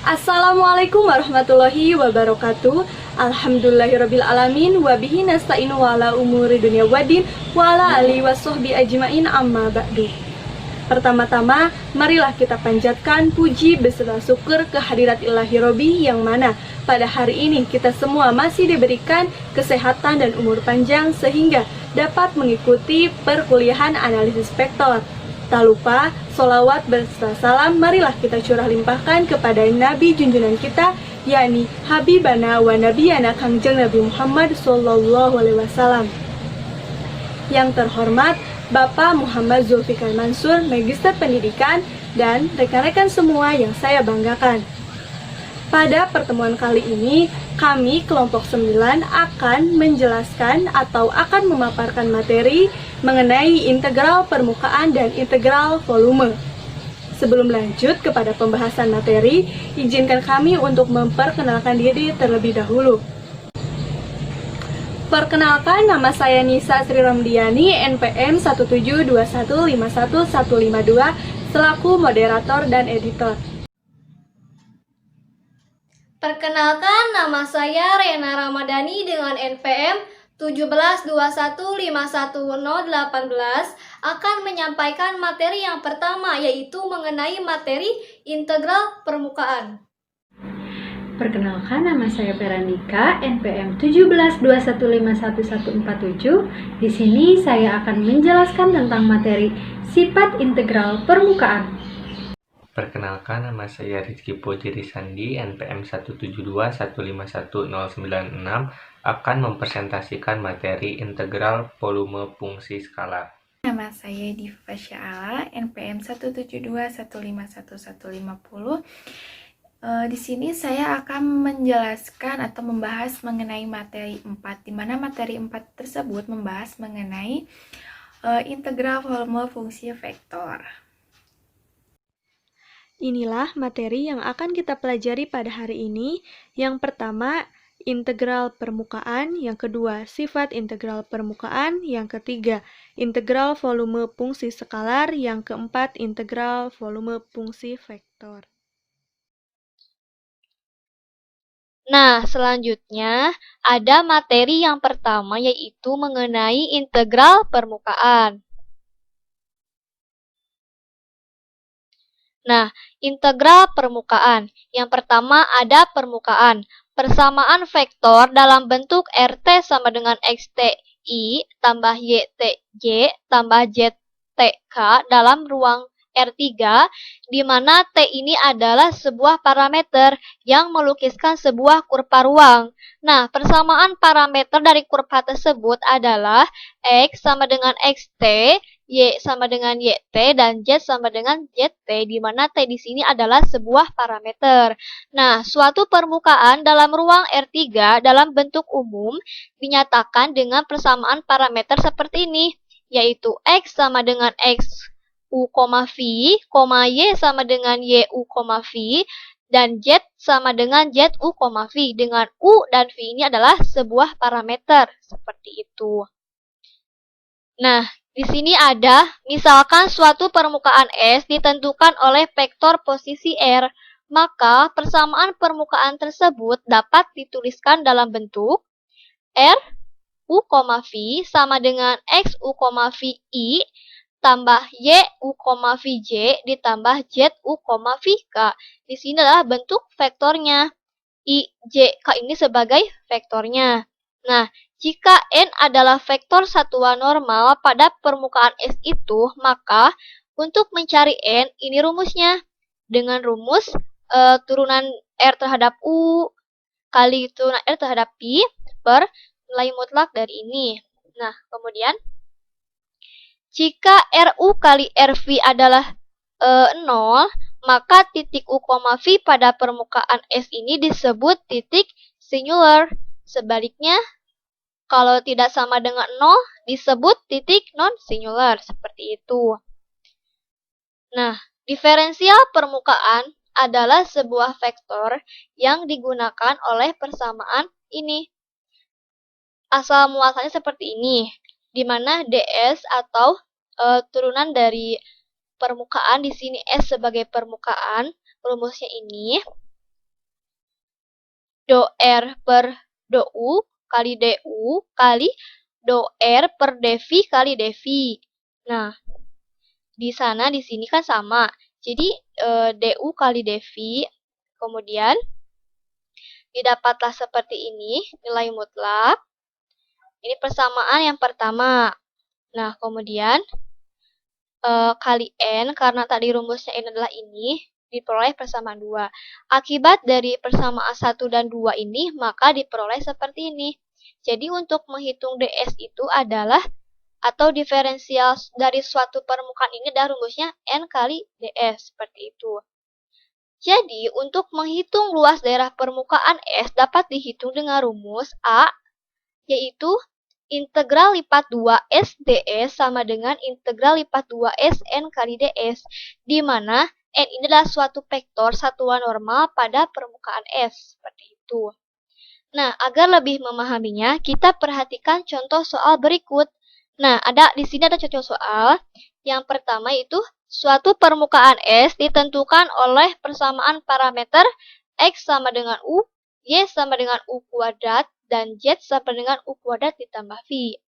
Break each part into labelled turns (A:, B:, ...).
A: Assalamualaikum warahmatullahi wabarakatuh. Alhamdulillahirrabbilalamin. Wabihi nasta'inu wa'ala umuri dunia wadin wa'ala alihi wassohbi ajma'in amma ba'du. Pertama-tama, marilah kita panjatkan puji beserta syukur kehadirat Ilahi Robi yang mana pada hari ini kita semua masih diberikan kesehatan dan umur panjang sehingga dapat mengikuti perkuliahan analisis vektor. Tak lupa, sholawat beserta salam marilah kita curah limpahkan kepada Nabi junjungan kita, yakni Habibana wa Nabiyana Kangjeng Nabi Muhammad SAW. Yang terhormat Bapak Muhammad Zulfikar Mansur, Magister Pendidikan, dan rekan-rekan semua yang saya banggakan. Pada pertemuan kali ini, kami kelompok 9 akan menjelaskan atau akan memaparkan materi mengenai integral permukaan dan integral volume. Sebelum lanjut kepada pembahasan materi, izinkan kami untuk memperkenalkan diri terlebih dahulu. Perkenalkan, nama saya Nisa Sri Ramdiani, NPM 172151152, selaku moderator dan editor.
B: Perkenalkan, nama saya Rena Ramadhani dengan NPM 172151018 akan menyampaikan materi yang pertama, yaitu mengenai materi integral permukaan.
C: Perkenalkan, nama saya Veranika, NPM 172151147. Di sini saya akan menjelaskan tentang materi sifat integral permukaan.
D: Perkenalkan, nama saya Rizky Putri Sandi, NPM 172151096, akan mempresentasikan materi integral volume fungsi skalar.
E: Nama saya Diva Syala, NPM 172151150. Di sini saya akan menjelaskan atau membahas mengenai materi 4, di mana materi 4 tersebut membahas mengenai integral volume fungsi vektor.
A: Inilah materi yang akan kita pelajari pada hari ini. Yang pertama, integral permukaan. Yang kedua, sifat integral permukaan. Yang ketiga, integral volume fungsi skalar. Yang keempat, integral volume fungsi vektor.
B: Nah, selanjutnya ada materi yang pertama, yaitu mengenai integral permukaan. Nah, integral permukaan. Yang pertama ada permukaan. Persamaan vektor dalam bentuk RT sama dengan XTI tambah YTJ tambah ZTK dalam ruang R3, di mana T ini adalah sebuah parameter yang melukiskan sebuah kurva ruang. Nah, persamaan parameter dari kurva tersebut adalah X sama dengan XT, Y sama dengan YT, dan Z sama dengan ZT, di mana T di sini adalah sebuah parameter. Nah, suatu permukaan dalam ruang R3 dalam bentuk umum dinyatakan dengan persamaan parameter seperti ini, yaitu X sama dengan X U, V, Y sama dengan YU, V, dan Z sama dengan ZU, V, dengan U dan V ini adalah sebuah parameter, seperti itu. Nah, di sini ada, misalkan suatu permukaan S ditentukan oleh vektor posisi R, maka persamaan permukaan tersebut dapat dituliskan dalam bentuk R, U, V sama dengan X, U, V, I, tambah Y, U, VJ, ditambah Z, U, VK. Di sini adalah bentuk vektornya. I, J, K ini sebagai vektornya. Nah, jika N adalah vektor satuan normal pada permukaan S itu, maka untuk mencari N, ini rumusnya. Dengan rumus turunan R terhadap U kali turunan R terhadap Pi per nilai mutlak dari ini. Nah, kemudian jika RU kali RV adalah 0, maka titik U, V pada permukaan S ini disebut titik singular. Sebaliknya, kalau tidak sama dengan 0, disebut titik non-singular. Seperti itu. Nah, diferensial permukaan adalah sebuah vektor yang digunakan oleh persamaan ini. Asal muasalnya seperti ini, di mana DS atau turunan dari permukaan, di sini S sebagai permukaan, rumusnya ini. do R per do U kali DU kali do R per dV kali dV. Nah, di sini kan sama. Jadi DU kali dV, kemudian didapatlah seperti ini, nilai mutlak. Ini persamaan yang pertama. Nah, kemudian kali N, karena tadi rumusnya N adalah ini, diperoleh persamaan 2. Akibat dari persamaan 1 dan 2 ini, maka diperoleh seperti ini. Jadi untuk menghitung ds itu adalah, atau diferensial dari suatu permukaan ini adalah rumusnya N kali ds, seperti itu. Jadi, untuk menghitung luas daerah permukaan S dapat dihitung dengan rumus A, yaitu integral lipat 2S ds sama dengan integral lipat 2S N kali ds, di mana N ini adalah suatu vektor satuan normal pada permukaan S, seperti itu. Nah, agar lebih memahaminya, kita perhatikan contoh soal berikut. Nah, di sini ada contoh soal. Yang pertama itu, suatu permukaan S ditentukan oleh persamaan parameter X sama dengan U, Y sama dengan U kuadrat, dan Z sama dengan U kuadrat ditambah V.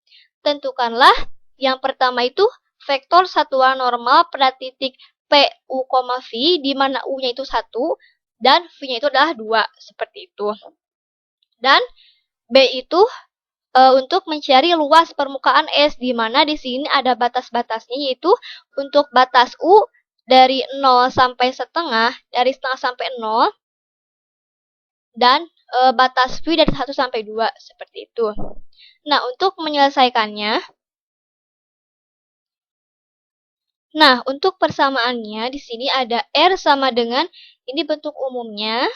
B: Tentukanlah yang pertama itu vektor satuan normal pada titik P, U, V, di mana U-nya itu 1, dan V-nya itu adalah 2, seperti itu. Dan B itu untuk mencari luas permukaan S, di mana di sini ada batas-batasnya, yaitu untuk batas U dari 0 sampai setengah, dari setengah sampai 0, dan batas V dari 1 sampai 2, seperti itu. Nah, untuk menyelesaikannya, untuk persamaannya di sini ada R sama dengan, ini bentuk umumnya,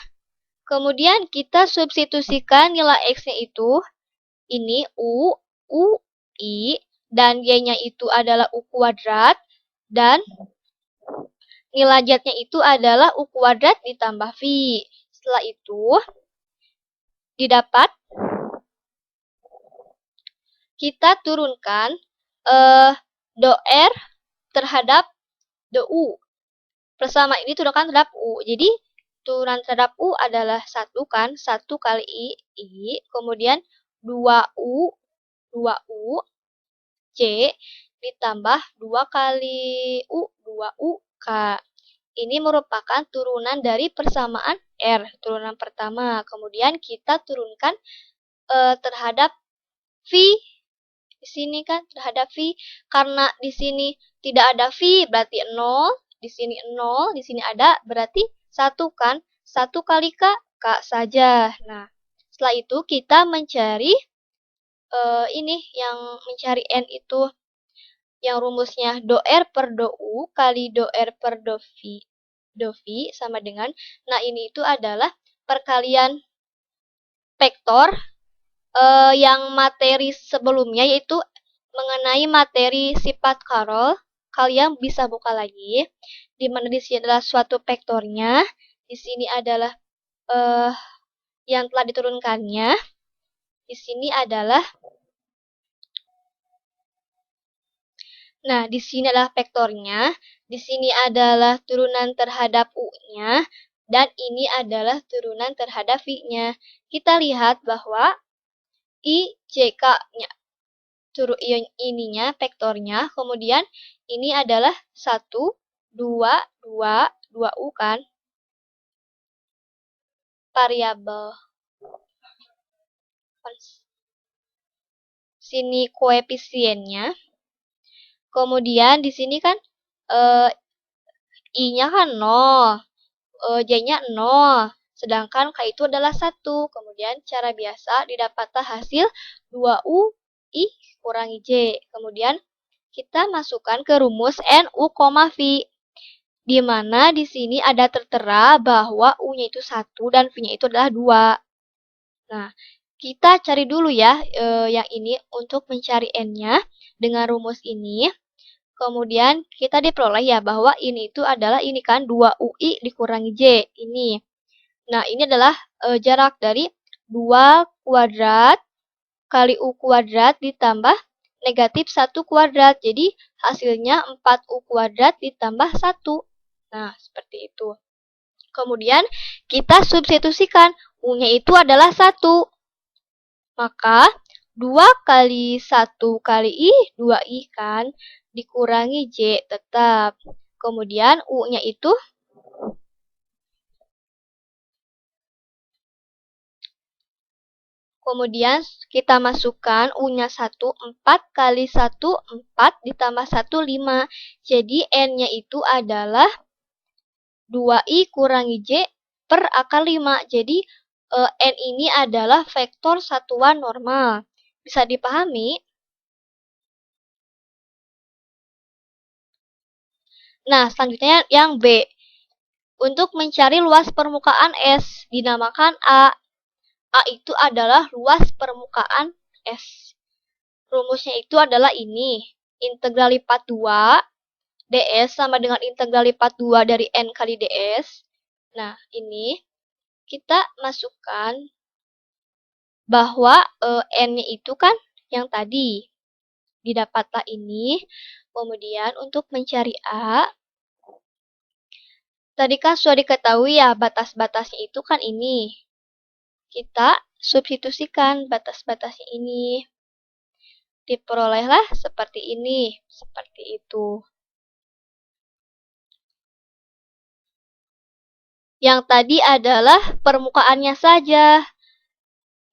B: kemudian kita substitusikan nilai X-nya itu, ini U, I, dan Y-nya itu adalah U kuadrat, dan nilai Z-nya itu adalah U kuadrat ditambah V. Setelah itu, didapat, kita turunkan do R terhadap do U. Persamaan ini turunkan terhadap U. Jadi, turunan terhadap U adalah 1 kan, 1 kali I, kemudian 2U C ditambah 2 kali U, 2U K. Ini merupakan turunan dari persamaan R, turunan pertama. Kemudian kita turunkan terhadap V. Di sini kan terhadap V, karena di sini tidak ada V berarti 0, di sini 0, di sini ada berarti 1 kan, 1 kali K saja. Nah, setelah itu kita mencari mencari N itu yang rumusnya do R per do U kali do R per do V sama dengan, nah ini itu adalah perkalian vektor yang materi sebelumnya, yaitu mengenai materi sifat Carroll. Kalian bisa buka lagi, di mana di sini adalah suatu vektornya, di sini adalah yang telah diturunkannya. Di sini adalah, nah di sini adalah vektornya, di sini adalah turunan terhadap U-nya, dan ini adalah turunan terhadap V-nya. Kita lihat bahwa I, J, K-nya, ininya, vektornya, kemudian ini adalah 1, 2U kan, variabel. Sini koefisiennya. Kemudian di sini kan I-nya kan 0, J-nya 0, sedangkan K itu adalah 1. Kemudian cara biasa didapatlah hasil 2U I kurangi J. Kemudian kita masukkan ke rumus N, U, V. Di mana di sini ada tertera bahwa U-nya itu 1 dan V-nya itu adalah 2. Nah, kita cari dulu ya yang ini untuk mencari N-nya dengan rumus ini. Kemudian kita diperoleh ya bahwa ini itu adalah ini kan 2UI dikurangi J. Ini. Nah, ini adalah jarak dari 2 kuadrat kali U kuadrat ditambah negatif 1 kuadrat. Jadi, hasilnya 4U kuadrat ditambah 1. Nah, seperti itu. Kemudian, kita substitusikan. U-nya itu adalah 1. Maka 2 kali 1 kali I, 2I kan, dikurangi J tetap. Kemudian U-nya itu kemudian kita masukkan U-nya 1, 4 kali 1, 4 ditambah 1, 5. Jadi N-nya itu adalah 2I kurangi J per akar 5. Jadi N ini adalah vektor satuan normal. Bisa dipahami? Nah, selanjutnya yang B. Untuk mencari luas permukaan S, dinamakan A. A itu adalah luas permukaan S. Rumusnya itu adalah ini. Integral lipat 2 ds sama dengan integral lipat 2 dari N kali ds. Nah, ini kita masukkan bahwa N-nya itu kan yang tadi. Didapatlah ini. Kemudian untuk mencari A, tadi kan sudah diketahui ya batas-batasnya itu kan ini. Kita substitusikan batas-batasnya ini. Diperolehlah seperti ini, seperti itu. Yang tadi adalah permukaannya saja.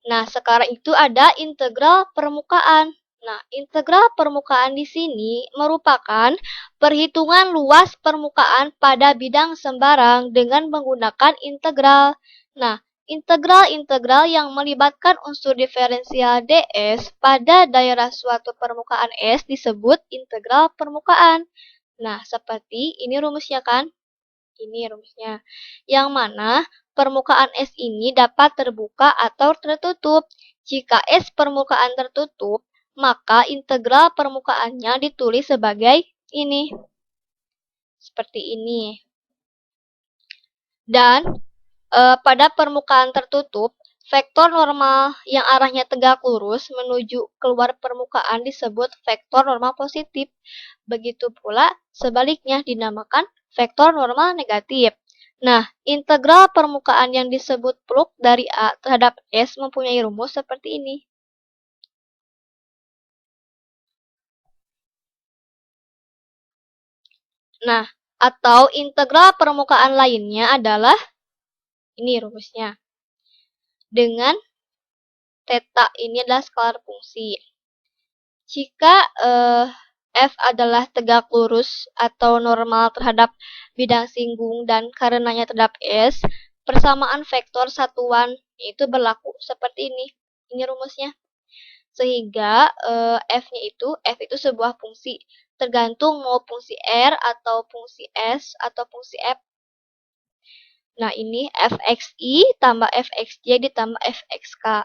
B: Nah, sekarang itu ada integral permukaan. Nah, integral permukaan di sini merupakan perhitungan luas permukaan pada bidang sembarang dengan menggunakan integral. Nah, integral-integral yang melibatkan unsur diferensial ds pada daerah suatu permukaan S disebut integral permukaan. Nah, seperti ini rumusnya kan? Ini rumusnya. Yang mana permukaan S ini dapat terbuka atau tertutup. Jika S permukaan tertutup, maka integral permukaannya ditulis sebagai ini. Seperti ini. Dan pada permukaan tertutup, vektor normal yang arahnya tegak lurus menuju keluar permukaan disebut vektor normal positif. Begitu pula sebaliknya dinamakan vektor normal negatif. Nah, integral permukaan yang disebut peluk dari A terhadap S mempunyai rumus seperti ini. Nah, atau integral permukaan lainnya adalah ini rumusnya. Dengan theta ini adalah skalar fungsi. Jika F adalah tegak lurus atau normal terhadap bidang singgung dan karenanya terhadap S, persamaan vektor satuan itu berlaku seperti ini. Ini rumusnya. Sehingga F itu sebuah fungsi, tergantung mau fungsi R atau fungsi S atau fungsi F. Nah, ini fxi tambah fxj ditambah fxk.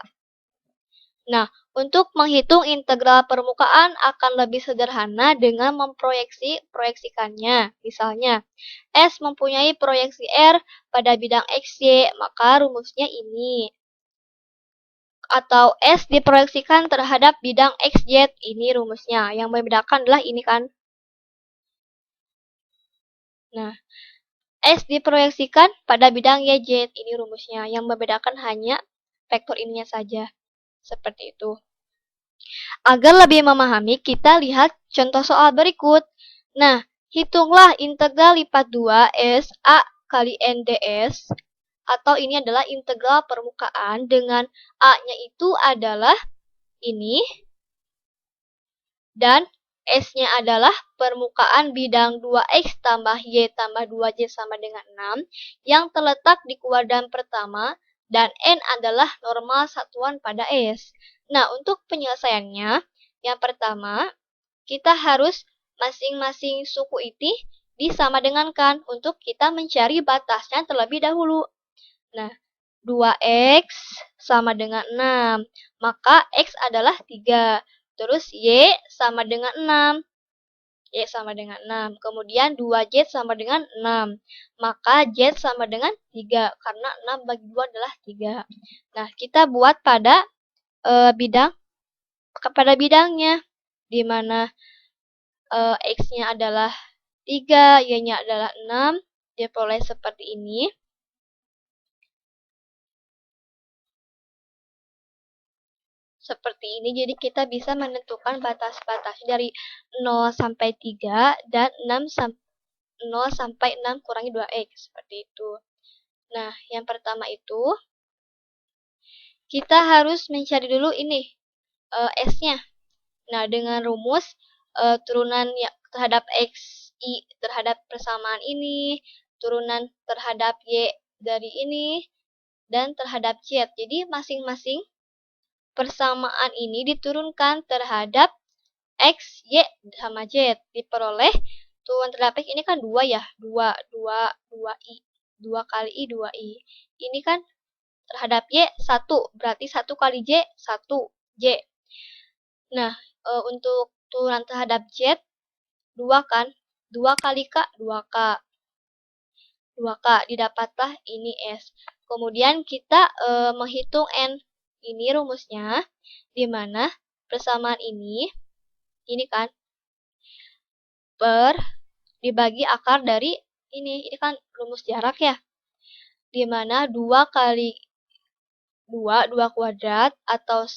B: Nah, untuk menghitung integral permukaan akan lebih sederhana dengan memproyeksikannya. Misalnya, S mempunyai proyeksi R pada bidang XY, maka rumusnya ini. Atau S diproyeksikan terhadap bidang XZ, ini rumusnya. Yang membedakan adalah ini kan. Nah, S diproyeksikan pada bidang YZ, ini rumusnya. Yang membedakan hanya vektor ininya saja. Seperti itu. Agar lebih memahami, kita lihat contoh soal berikut. Nah, hitunglah integral lipat 2 S A kali N ds. Atau ini adalah integral permukaan dengan A-nya itu adalah ini. Dan S-nya adalah permukaan bidang 2X tambah Y tambah 2Z sama dengan 6 yang terletak di kuadran pertama dan N adalah normal satuan pada S. Nah, untuk penyelesaiannya, yang pertama, kita harus masing-masing suku ini disama dengankan untuk kita mencari batasnya terlebih dahulu. Nah, 2X sama dengan 6, maka X adalah 3. Terus Y sama dengan 6. Y sama dengan 6. Kemudian 2Z sama dengan 6. Maka Z sama dengan 3. Karena 6 bagi 2 adalah 3. Nah, kita buat pada bidangnya. Di mana X-nya adalah 3, Y-nya adalah 6. Diperoleh seperti ini. seperti ini. Jadi kita bisa menentukan batas-batas dari 0 sampai 3 dan 0 sampai 6 kurangi 2x seperti itu. Nah, yang pertama itu kita harus mencari dulu ini s-nya. Nah, dengan rumus turunan ya, terhadap x, i terhadap persamaan ini, turunan terhadap y dari ini, dan terhadap z. Jadi, masing-masing persamaan ini diturunkan terhadap x, y, sama z. Diperoleh turunan terhadap x ini kan 2 ya, 2 i. 2 kali i, 2i. Ini kan terhadap y 1, berarti 1 kali j, 1 j. Nah, untuk turunan terhadap z, 2 kan, 2 kali k, 2k. 2k, didapatlah ini s. Kemudian kita menghitung n. Ini rumusnya, di mana persamaan ini kan, dibagi akar dari ini kan rumus jarak ya. Di mana 2 kali 2 kuadrat atau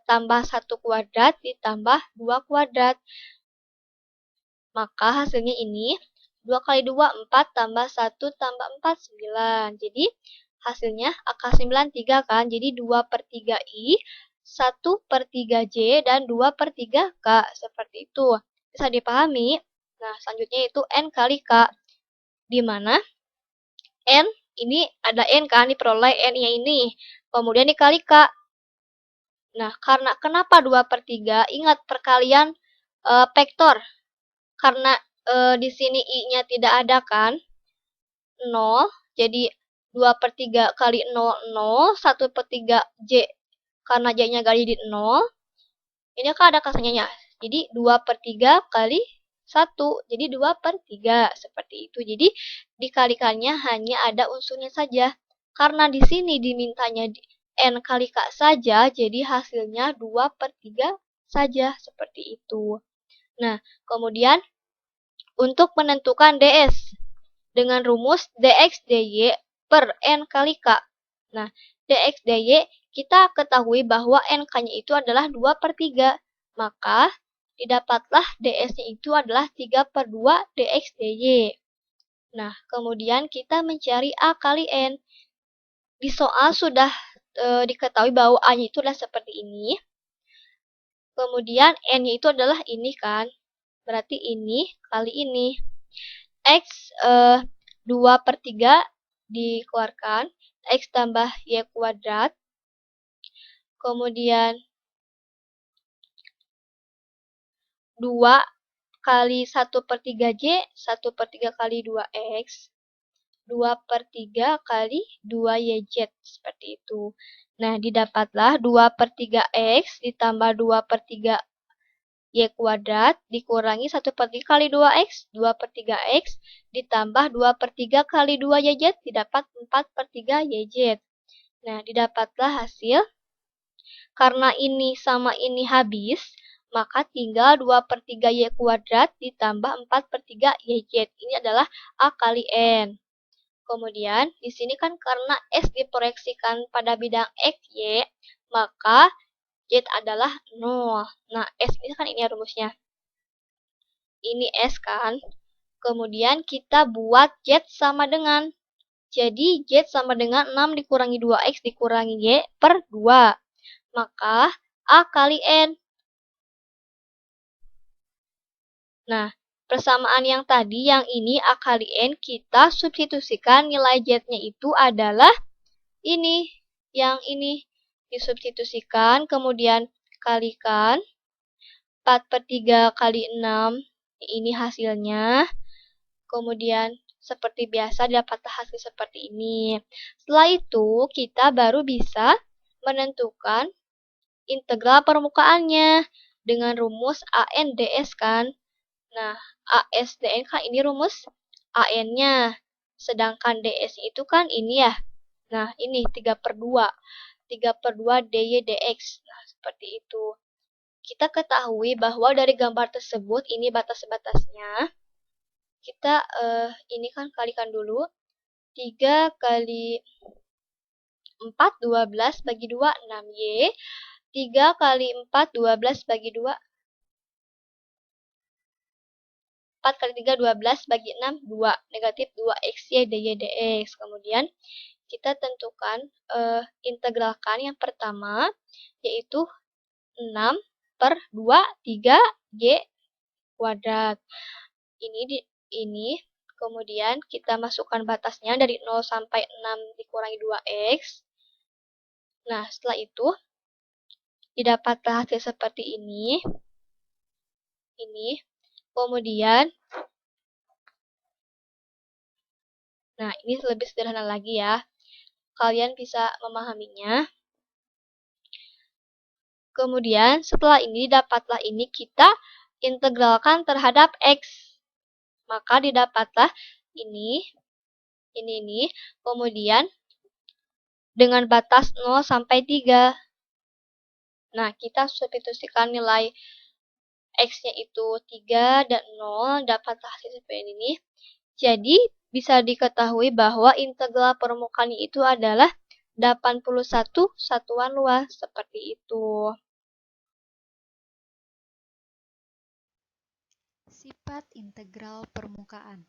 B: tambah 1 kuadrat ditambah 2 kuadrat. Maka hasilnya ini 2 kali 2, 4 tambah 1 tambah 4, 9. Jadi hasilnya akar 9, 3 kan. Jadi 2/3i, 1/3j, dan 2/3k. Seperti itu. Bisa dipahami? Nah, selanjutnya itu n kali k. Di mana n ini ada n kan, diperoleh n-nya ini. Kemudian dikali k. Nah, karena kenapa 2/3? Ingat perkalian vektor. Karena di sini i-nya tidak ada kan, 0. Jadi 2/3 kali 0, 0. 1/3 j, karena j-nya kali di 0. Ini kan ada kasanya. Jadi 2/3 kali 1. Jadi 2/3. Seperti itu. Jadi dikalikannya hanya ada unsurnya saja. Karena di sini dimintanya n kali k saja, jadi hasilnya 2/3 saja. Seperti itu. Nah, kemudian untuk menentukan ds dengan rumus dx dy per n kali k. Nah, dx dy kita ketahui bahwa n-nya itu adalah 2/3. Maka didapatlah ds-nya itu adalah 3/2 dx dy. Nah, kemudian kita mencari a kali n. Di soal sudah diketahui bahwa a-nya itu adalah seperti ini. Kemudian n-nya itu adalah ini kan. Berarti ini kali ini. X 2/3 dikeluarkan. X tambah y kuadrat. Kemudian 2 kali 1/3j, 1/3 kali 2x. 2/3 kali 2yz. Seperti itu. Nah, didapatlah 2/3x ditambah 2/3 y kuadrat dikurangi 1/3 kali 2x, 2/3x ditambah 2/3 kali 2yz, didapat 4/3 yz. Nah, didapatlah hasil. Karena ini sama ini habis, maka tinggal 2/3 y kuadrat ditambah 4/3 yz. Ini adalah a kali n. Kemudian, di sini kan karena s diproyeksikan pada bidang x, y, maka z adalah 0. Nah, s ini kan ini rumusnya. Ini s kan. Kemudian kita buat z sama dengan. Jadi, z sama dengan 6 dikurangi 2x dikurangi y per 2. Maka, a kali n. Nah, persamaan yang tadi, yang ini a kali n, kita substitusikan nilai z-nya itu adalah ini. Yang ini disubstitusikan, kemudian kalikan 4/3 kali 6, ini hasilnya. Kemudian seperti biasa dapatlah hasil seperti ini. Setelah itu kita baru bisa menentukan integral permukaannya dengan rumus AN ds kan. Nah, AS dn kan ini rumus AN-nya. Sedangkan ds itu kan ini ya. Nah, ini 3/2. 3/2 dy dx. Nah, seperti itu. Kita ketahui bahwa dari gambar tersebut, ini batas-batasnya. Kita ini kan kalikan dulu. 3 kali 4, 12 bagi 2, 6y. 3 kali 4, 12 bagi 2. 4 kali 3, 12 bagi 6, 2. Negatif 2xy dy dx. Kemudian kita tentukan integralkan yang pertama, yaitu 6 per 2, 3y kuadrat. Ini kemudian kita masukkan batasnya dari 0 sampai 6 dikurangi 2x. Nah, setelah itu didapatlah hasil seperti ini. Kemudian, nah ini lebih sederhana lagi ya. Kalian bisa memahaminya. Kemudian, setelah ini didapatlah ini, kita integralkan terhadap x. Maka didapatlah ini. Kemudian, dengan batas 0 sampai 3. Nah, kita substitusikan nilai x-nya itu 3 dan 0, dapatlah hasil seperti ini. Jadi, bisa diketahui bahwa integral permukaan itu adalah 81 satuan luas, seperti itu.
F: Sifat integral permukaan.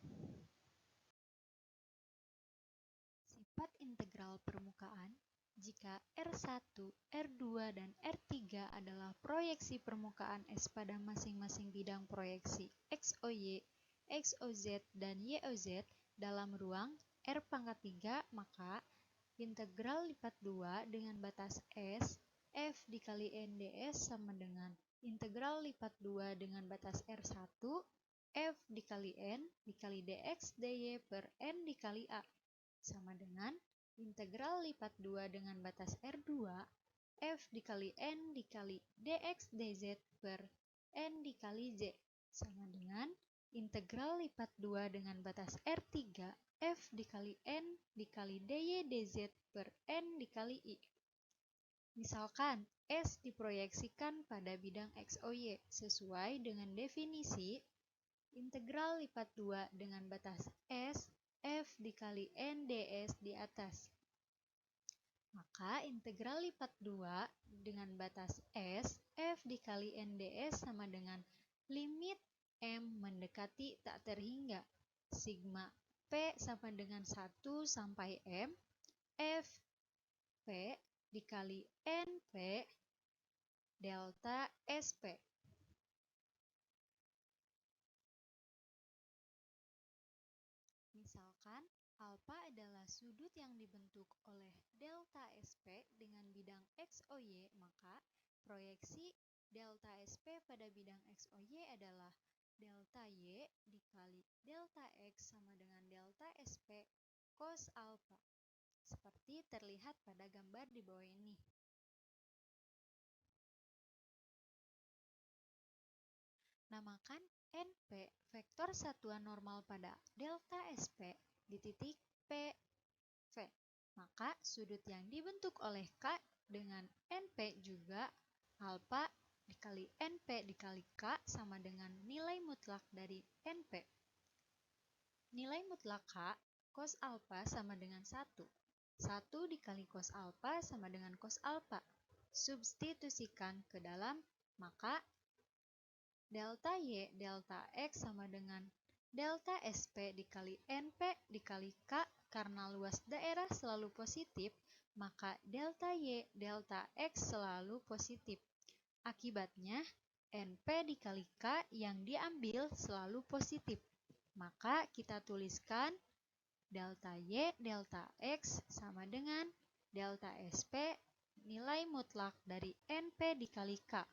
F: Sifat integral permukaan jika R1, R2, dan R3 adalah proyeksi permukaan S pada masing-masing bidang proyeksi XOY, XOZ, dan YOZ dalam ruang R⁻3, maka integral lipat 2 dengan batas S F dikali NDS sama dengan integral lipat 2 dengan batas R1 F dikali N dikali dx dy per N dikali A sama dengan integral lipat 2 dengan batas R2 F dikali N dikali dx dz per N dikali Z sama dengan integral lipat 2 dengan batas R3 F dikali N dikali dy dz per N dikali I. Misalkan S diproyeksikan pada bidang XOY sesuai dengan definisi integral lipat 2 dengan batas S F dikali N ds di atas. Maka integral lipat 2 dengan batas S F dikali N ds sama dengan limit M mendekati tak terhingga sigma P sama dengan 1 sampai M F P dikali NP delta SP. Misalkan alpha adalah sudut yang dibentuk oleh delta SP dengan bidang XOY, maka proyeksi delta SP pada bidang XOY adalah delta Y dikali delta X sama dengan delta SP cos alpha, seperti terlihat pada gambar di bawah ini. Namakan NP vektor satuan normal pada delta SP di titik PV. Maka sudut yang dibentuk oleh K dengan NP juga alpha dikali NP dikali K sama dengan nilai mutlak dari NP. Nilai mutlak K cos alpha sama dengan 1. 1 dikali cos alpha sama dengan cos alpha. Substitusikan ke dalam, maka delta Y delta X sama dengan delta SP dikali NP dikali K. Karena luas daerah selalu positif, maka delta Y delta X selalu positif. Akibatnya, NP dikali K yang diambil selalu positif. Maka kita tuliskan delta Y delta X sama dengan delta SP nilai mutlak dari NP dikali K.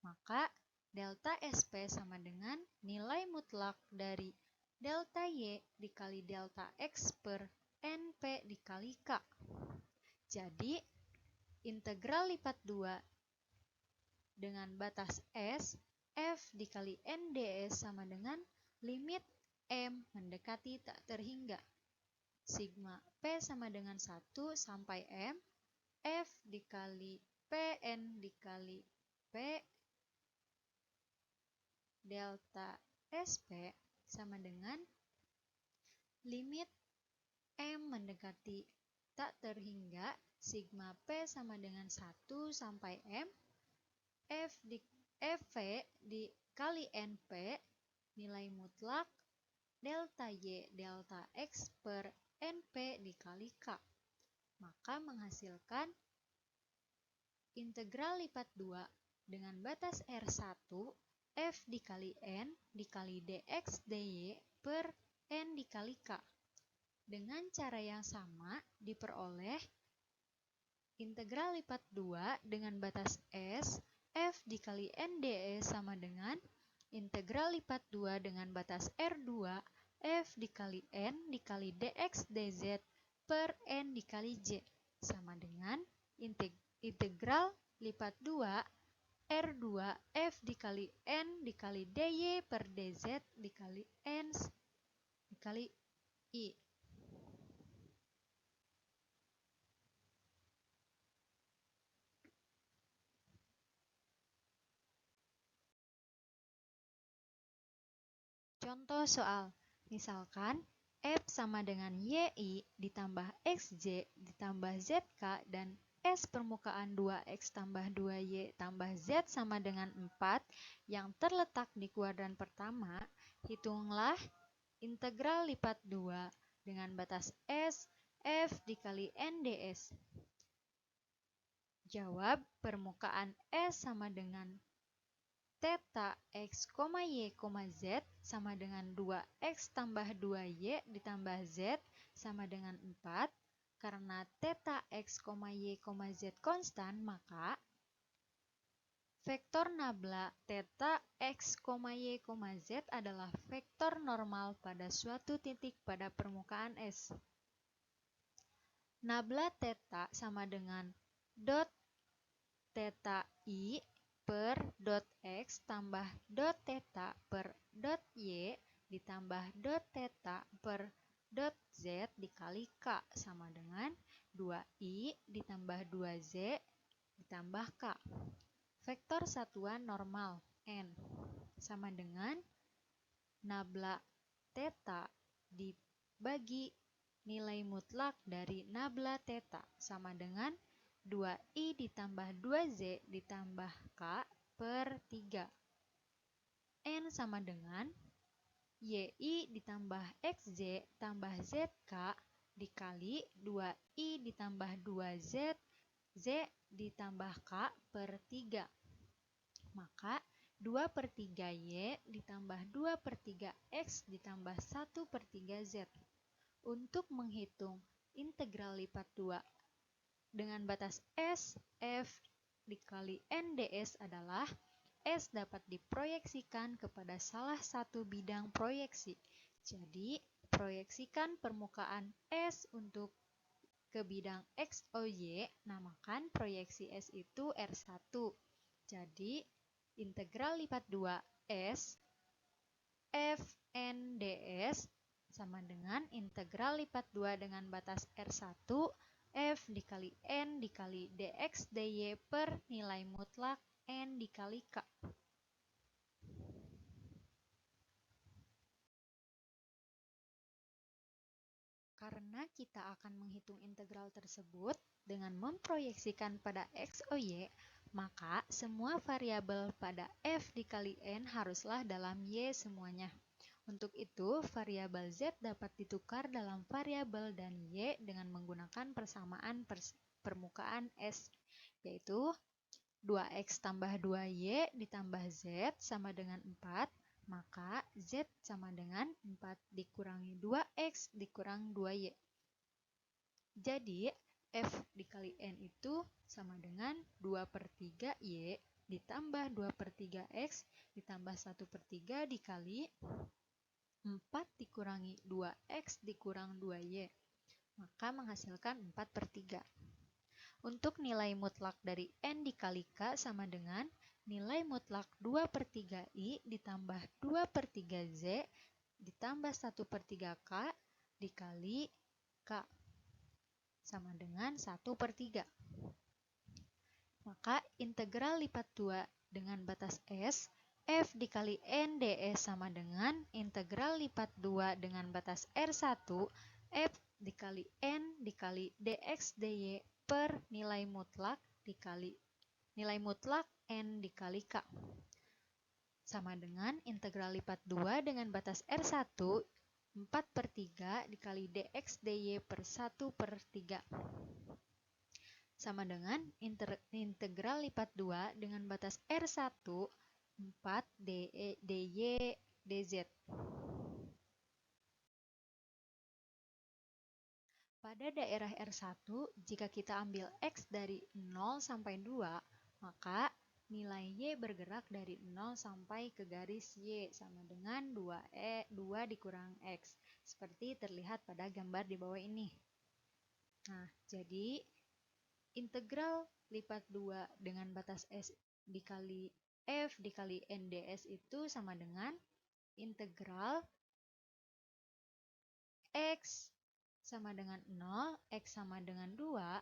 F: Maka delta SP sama dengan nilai mutlak dari delta Y dikali delta X per NP dikali K. Jadi, integral lipat 2 dengan batas S, F dikali NDS sama dengan limit M mendekati tak terhingga. Sigma P sama dengan 1 sampai M, F dikali PN dikali P delta SP sama dengan limit M mendekati tak terhingga sigma P sama dengan 1 sampai M, F dikali NP, nilai mutlak delta Y delta X per NP dikali K. Maka menghasilkan integral lipat 2 dengan batas R1 F dikali N dikali dx dy per N dikali K. Dengan cara yang sama diperoleh integral lipat 2 dengan batas S F dikali N dE sama dengan integral lipat 2 dengan batas R2 F dikali N dikali dx dz per N dikali J sama dengan integral lipat 2 R2 F dikali N dikali dy per dz dikali N dikali I. Contoh soal, misalkan F sama dengan YI ditambah XJ ditambah ZK dan S permukaan 2X tambah 2Y tambah Z sama dengan 4 yang terletak di kuadran pertama, hitunglah integral lipat 2 dengan batas S F dikali N ds. Jawab permukaan S sama dengan theta x, y, z sama dengan 2x tambah 2y ditambah z sama dengan 4. Karena theta x, y, z konstan, maka vektor nabla theta x, y, z adalah vektor normal pada suatu titik pada permukaan S. Nabla theta sama dengan dot theta i per dot x tambah dot theta per dot y ditambah dot theta per dot z dikali k sama dengan 2i ditambah 2z ditambah k. Vektor satuan normal n sama dengan nabla theta dibagi nilai mutlak dari nabla theta sama dengan 2i ditambah 2z ditambah k per 3. N sama dengan yi ditambah xj tambah zk dikali 2i ditambah 2z z ditambah k per 3. Maka 2 per 3y ditambah 2 per 3x ditambah 1 per 3z. Untuk menghitung integral lipat 2 dengan batas S, F dikali N ds adalah S dapat diproyeksikan kepada salah satu bidang proyeksi. Jadi, proyeksikan permukaan S untuk ke bidang X, O, Y, namakan proyeksi S itu R1. Jadi, integral lipat 2 S F N ds sama dengan integral lipat 2 dengan batas R1 F dikali N dikali dx dy per nilai mutlak N dikali K. Karena kita akan menghitung integral tersebut dengan memproyeksikan pada X, O, Y, maka semua variabel pada F dikali N haruslah dalam Y semuanya. Untuk itu, variabel Z dapat ditukar dalam variabel dan Y dengan menggunakan persamaan permukaan S, yaitu 2X tambah 2Y ditambah Z sama dengan 4, maka Z sama dengan 4 dikurangi 2X dikurang 2Y. Jadi, F dikali N itu sama dengan 2 per 3Y ditambah 2 per 3X ditambah 1 per 3 dikali 4 dikurangi 2X dikurang 2Y, maka menghasilkan 4 per 3. Untuk nilai mutlak dari N dikali K sama dengan nilai mutlak 2 per 3I ditambah 2 per 3Z ditambah 1 per 3K dikali K sama dengan 1 per 3. Maka integral lipat 2 dengan batas S F dikali N ds sama dengan integral lipat 2 dengan batas R1 F dikali N dikali dx dy per nilai mutlak dikali nilai mutlak N dikali K. Sama dengan integral lipat 2 dengan batas R1 4/3 dikali dx dy per 1/3. Sama dengan integral lipat 2 dengan batas R1 4 dy dz. Pada daerah R1, jika kita ambil X dari 0 sampai 2, maka nilai Y bergerak dari 0 sampai ke garis Y sama dengan 2 dikurang X. Seperti terlihat pada gambar di bawah ini. Nah, jadi integral lipat 2 dengan batas S dikali F dikali NDS itu sama dengan integral X sama dengan 0, X sama dengan 2,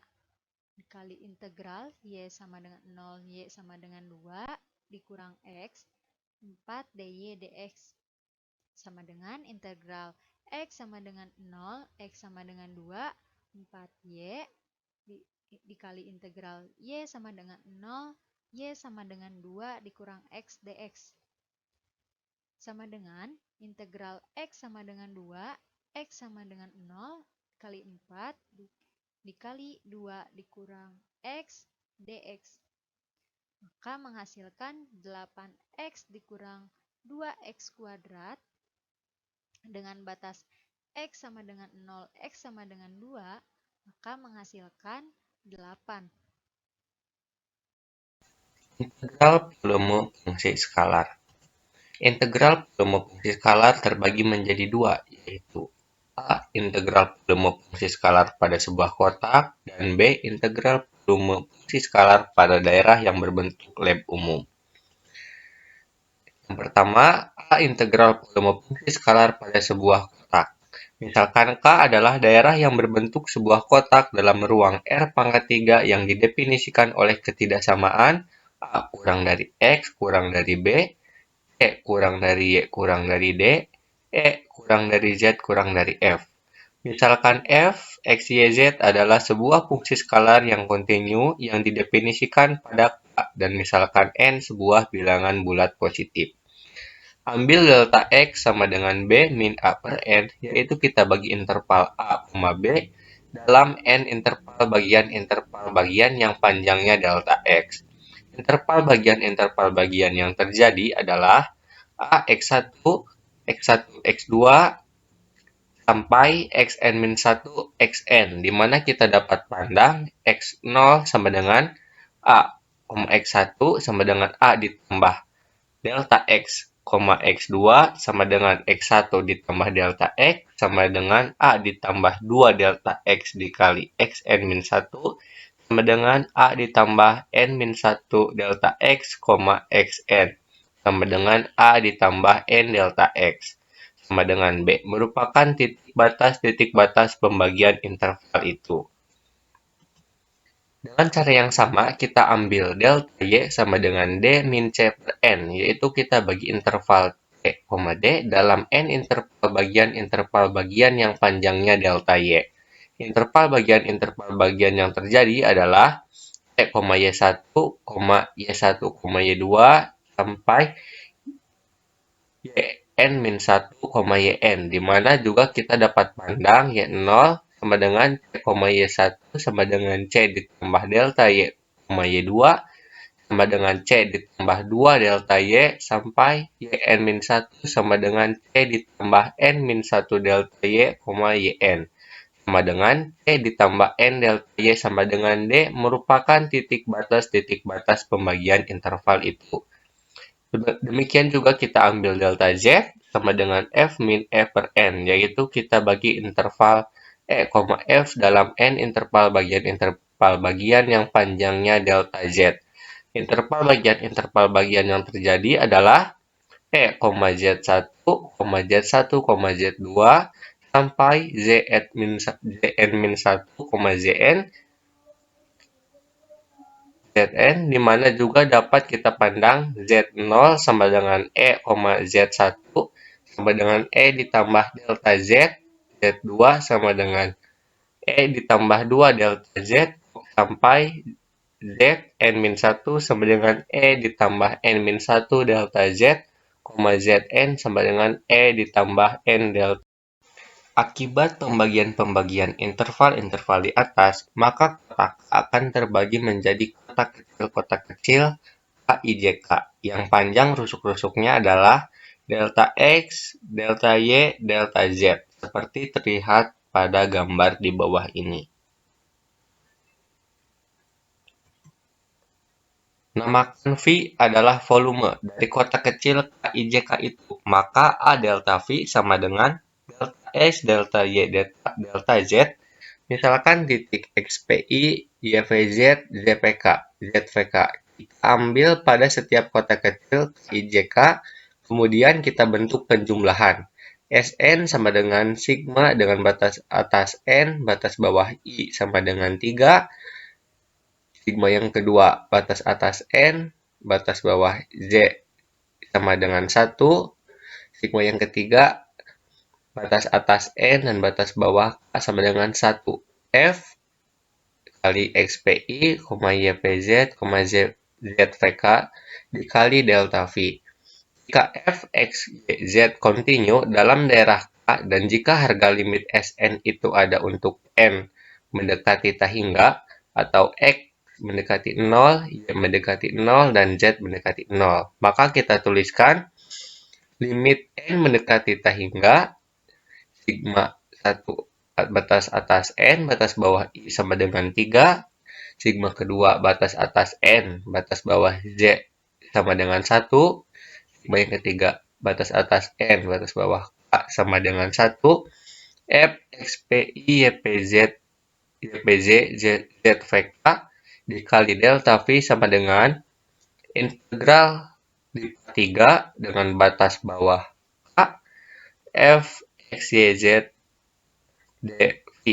F: dikali integral Y sama dengan 0, Y sama dengan 2, dikurang X, 4 dy dx. Sama dengan integral X sama dengan 0, X sama dengan 2, 4y, dikali integral Y sama dengan 0, Y sama dengan 2, dikurang X dx. Sama dengan integral X sama dengan 2, X sama dengan 0, kali 4 dikali 2 dikurang X dx. Maka menghasilkan 8X dikurang 2X kuadrat dengan batas X sama dengan 0, X sama dengan 2, maka menghasilkan 8.
D: Integral volume fungsi skalar. Integral volume fungsi skalar terbagi menjadi dua, yaitu A. Integral volume fungsi skalar pada sebuah kotak, dan B. Integral volume fungsi skalar pada daerah yang berbentuk lab umum. Yang pertama, A. Integral volume fungsi skalar pada sebuah kotak. Misalkan K adalah daerah yang berbentuk sebuah kotak dalam ruang R⁻³ yang didefinisikan oleh ketidaksamaan A kurang dari X kurang dari B, E kurang dari Y kurang dari D, E kurang dari Z kurang dari F. Misalkan F, X, Y, Z adalah sebuah fungsi skalar yang kontinu yang didefinisikan pada K, dan misalkan N sebuah bilangan bulat positif. Ambil delta X sama dengan B min A per N, yaitu kita bagi interval A, B dalam N interval bagian yang panjangnya delta X. Interval bagian yang terjadi adalah A X1, X1, X2, sampai Xn-1, Xn, di mana kita dapat pandang X0 sama dengan A, X1 sama dengan A ditambah delta X, X2 sama dengan X1 ditambah delta X sama dengan A ditambah 2 delta X dikali Xn-1 sama dengan A ditambah N-1 delta X, Xn sama dengan A ditambah N delta X sama dengan B, merupakan titik batas pembagian interval itu. Dengan cara yang sama, kita ambil delta Y sama dengan D min C per N, yaitu kita bagi interval T, D dalam N interval bagian yang panjangnya delta Y. Interval bagian yang terjadi adalah T, Y1, Y1, Y2, sampai Yn-1, Yn, di mana juga kita dapat pandang Y0 sama dengan C, Y1 sama dengan C ditambah delta Y, Y2 sama dengan C ditambah 2 delta Y sampai Yn-1 sama dengan C ditambah N-1 delta Y, Yn sama dengan C ditambah N delta Y sama dengan D, merupakan titik batas pembagian interval itu. Demikian juga kita ambil delta Z sama dengan F min E per N, yaitu kita bagi interval E, F dalam N interval bagian yang panjangnya delta Z. Interval bagian yang terjadi adalah E, Z1, Z1, Z2, sampai Zn-1, Zn, di mana juga dapat kita pandang Z0 sama dengan E, Z1 sama dengan E ditambah delta Z Z2 sama dengan E ditambah 2 delta Z sampai Z N-1 sama dengan E ditambah N-1 delta Z, Zn sama dengan E ditambah N delta. Akibat pembagian-pembagian interval-interval di atas, maka kotak akan terbagi menjadi kotak kecil KIJK, yang panjang rusuk-rusuknya adalah delta X, delta Y, delta Z, seperti terlihat pada gambar di bawah ini. Namakan V adalah volume dari kotak kecil KIJK itu, maka A delta V sama dengan delta X, delta Y, delta Z, misalkan titik XPI, YVZ, ZPK, ZVK. Kita ambil pada setiap kotak kecil KIJK, kemudian kita bentuk penjumlahan. Sn sama dengan sigma dengan batas atas N, batas bawah I sama dengan 3, sigma yang kedua batas atas N, batas bawah Z sama dengan 1, sigma yang ketiga batas atas N dan batas bawah K sama dengan 1. F kali XPI, YPZ, ZVK dikali delta V. Jika F, X, Y, Z continue dalam daerah K dan jika harga limit Sn itu ada untuk N mendekati tak hingga atau X mendekati 0, Y mendekati 0, dan Z mendekati 0, maka kita tuliskan limit N mendekati tak hingga sigma 1 batas atas N, batas bawah I sama dengan 3, sigma kedua batas atas N, batas bawah Z sama dengan 1, sigma yang ketiga batas atas N, batas bawah K sama dengan 1, F, XPI, YPZ, ZVK dikali delta V sama dengan integral lipat 3 dengan batas bawah K, F, XYZ, dV.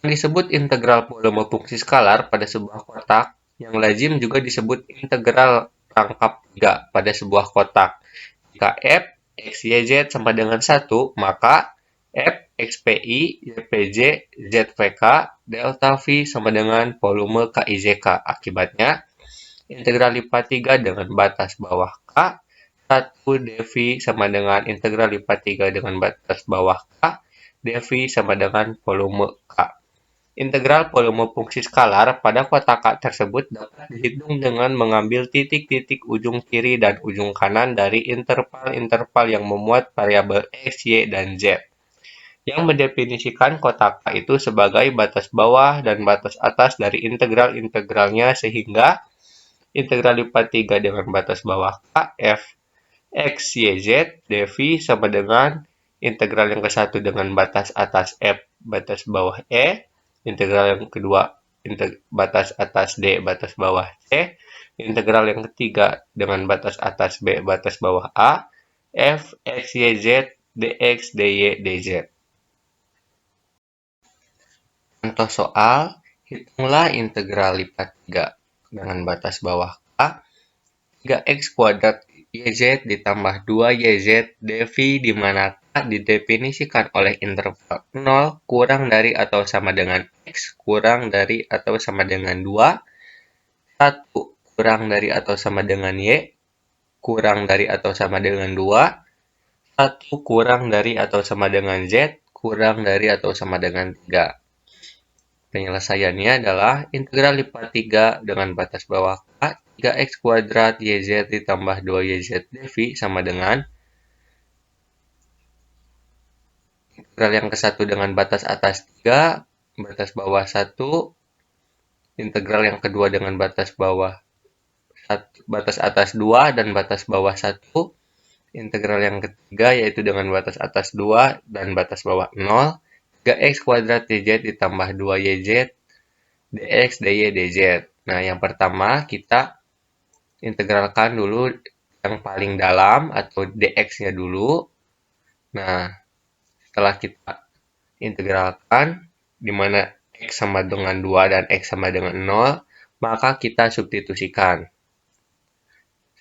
D: Yang disebut integral volume fungsi skalar pada sebuah kotak, yang lazim juga disebut integral rangkap 3 pada sebuah kotak. Jika F, X, Y, Z sama dengan 1, maka F, XPI, YPJ, ZVK, delta V sama dengan volume KIJK. Akibatnya, integral lipat 3 dengan batas bawah K, 1 dV sama dengan integral lipat 3 dengan batas bawah K, dV sama dengan volume K. Integral volume fungsi skalar pada kotak K tersebut dapat dihitung dengan mengambil titik-titik ujung kiri dan ujung kanan dari interval-interval yang memuat variabel X, Y, dan Z, yang mendefinisikan kotak K itu sebagai batas bawah dan batas atas dari integral-integralnya, sehingga integral lipat 3 dengan batas bawah K, F, X, Y, Z, dV sama dengan integral yang ke-1 dengan batas atas F, batas bawah E, integral yang kedua batas atas D, batas bawah C, integral yang ketiga dengan batas atas B, batas bawah A, F, X, Y, Z, dx, dy, dz. Contoh soal, hitunglah integral lipat 3 dengan batas bawah K, 3x kuadrat YZ ditambah 2YZ dV di mana K didefinisikan oleh interval 0 kurang dari atau sama dengan X kurang dari atau sama dengan 2, 1 kurang dari atau sama dengan Y kurang dari atau sama dengan 2, 1 kurang dari atau sama dengan Z kurang dari atau sama dengan 3. Penyelesaiannya adalah integral lipat 3 dengan batas bawah K, 3x kuadrat YZ ditambah 2YZ dV sama dengan integral yang ke-1 dengan batas atas 3, batas bawah 1, integral yang kedua dengan batas bawah 1, batas atas 2 dan batas bawah 1, integral yang ketiga yaitu dengan batas atas 2 dan batas bawah 0, 3x kuadrat YZ ditambah 2YZ dx, dy, dz. Nah, yang pertama kita integralkan dulu yang paling dalam atau dx-nya dulu. Nah, setelah kita integralkan di mana x sama dengan 2 dan x sama dengan 0, maka kita substitusikan.